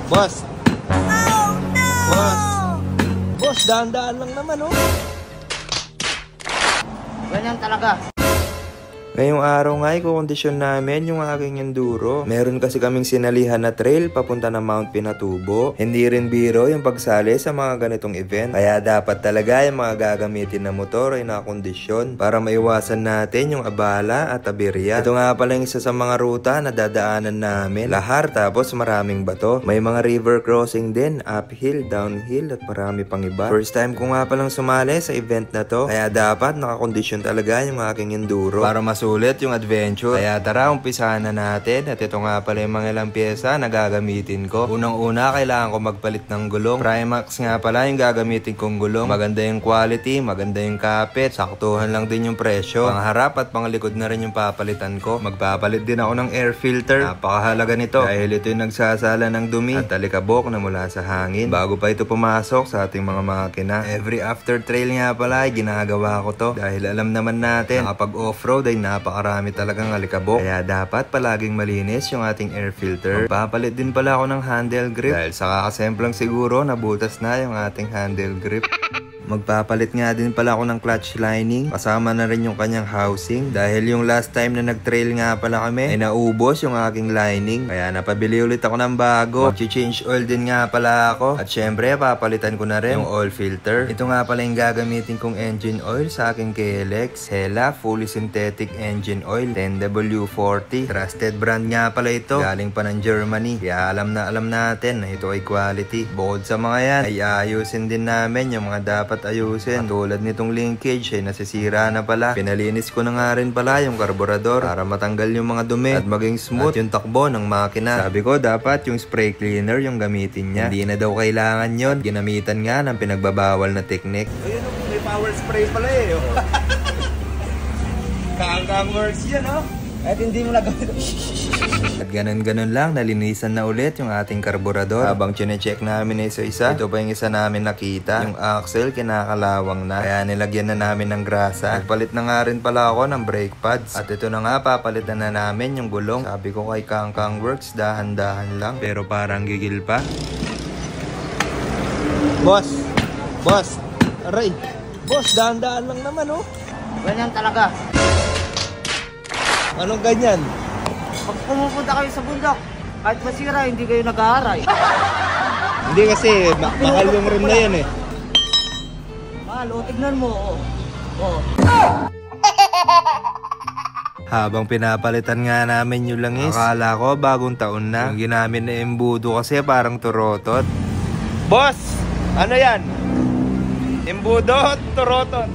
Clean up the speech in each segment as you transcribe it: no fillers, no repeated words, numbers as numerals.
Boss! Oh, no! Boss! Boss, dahan-dahan lang naman, oh. Ganyan talaga. Ngayong araw nga, ikukondisyon namin yung aking enduro. Meron kasi kaming sinalihan na trail papunta ng Mount Pinatubo. Hindi rin biro yung pagsali sa mga ganitong event. Kaya dapat talaga yung mga gagamitin na motor ay nakondisyon para maiwasan natin yung abala at aberya. Ito nga pala yung isa sa mga ruta na dadaanan namin. Lahar tapos maraming bato. May mga river crossing din, uphill, downhill at marami pang iba. First time ko nga palang sumali sa event na to. Kaya dapat nakakondisyon talaga yung aking enduro para ulit yung adventure. Kaya tara, umpisahan na natin. At ito nga pala yung mga ilang pyesa na gagamitin ko. Unang-una, kailangan ko magpalit ng gulong. Primax nga pala yung gagamitin kong gulong. Maganda yung quality, maganda yung kapit. Saktuhan lang din yung presyo. Pang harap at pang likod na rin yung papalitan ko. Magpapalit din ako ng air filter. Napakahalaga nito dahil ito yung nagsasala ng dumi at talikabok na mula sa hangin bago pa ito pumasok sa ating mga makina. Every after trail nga pala ay ginagawa ko to dahil alam naman natin kapag off-road ay napakarami talagang alikabok. Kaya dapat palaging malinis yung ating air filter. Magpapalit din pala ako ng handle grip dahil sa kakasemplang siguro nabutas na yung ating handle grip. Magpapalit nga din pala ako ng clutch lining. Kasama na rin yung kanyang housing. Dahil yung last time na nag-trail nga pala kami ay naubos yung aking lining. Kaya napabili ulit ako ng bago. Mag-change oil din nga pala ako. At syempre papalitan ko na rin yung oil filter. Ito nga pala yung gagamitin kong engine oil sa aking KLX. Hella Fully Synthetic Engine Oil 10W40. Trusted brand nga pala ito. Galing pa ng Germany. Kaya alam natin na ito ay quality. Bukod sa mga yan ay ayusin din namin yung mga dapat ayusin. Tulad nitong linkage ay nasisira na pala. Pinalinis ko na nga rin pala yung karburador para matanggal yung mga dumi at maging smooth yung takbo ng makina. Sabi ko dapat yung spray cleaner yung gamitin niya. Hindi na daw kailangan yon. Ginamitan nga ng pinagbabawal na technique. Ayun, may power spray pala eh. Kang works yan, oh. At hindi mo nagawin. At ganun-ganun lang, nalinisan na ulit yung ating karburador. Habang chinecheck namin na isa-isa, ito pa yung isa namin nakita. Yung axle, kinakalawang na. Kaya nilagyan na namin ng grasa. Nagpalit na nga rin pala ako ng brake pads. At ito na nga, papalitan na namin yung gulong. Sabi ko kay Kang Works, dahan-dahan lang. Pero parang gigil pa. Boss! Boss! Aray! Boss, dahan-dahan lang naman, oh. Ganyan talaga. Anong ganyan? Pag pumupunta kayo sa bundok, kahit masira, hindi kayo nag-aaray. Hindi kasi, mahal yung rim na yan eh. Mahal, o tignan mo, oh. Habang pinapalitan nga namin yung langis, akala ko bagong taon na. Yung ginamit na embudo kasi parang turotot. Boss! Ano yan? Embudo, turotot.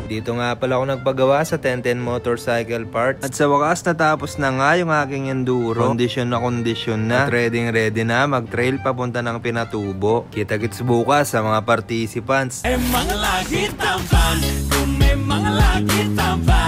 Dito nga pala ako nagpagawa sa 1010 motorcycle parts. At sa wakas natapos na nga yung aking enduro. Kondisyon na. At ready na mag-trail papunta ng Pinatubo. Kita-kits bukas sa mga participants. Mga lagi tampan, kung may mga lagi tampan.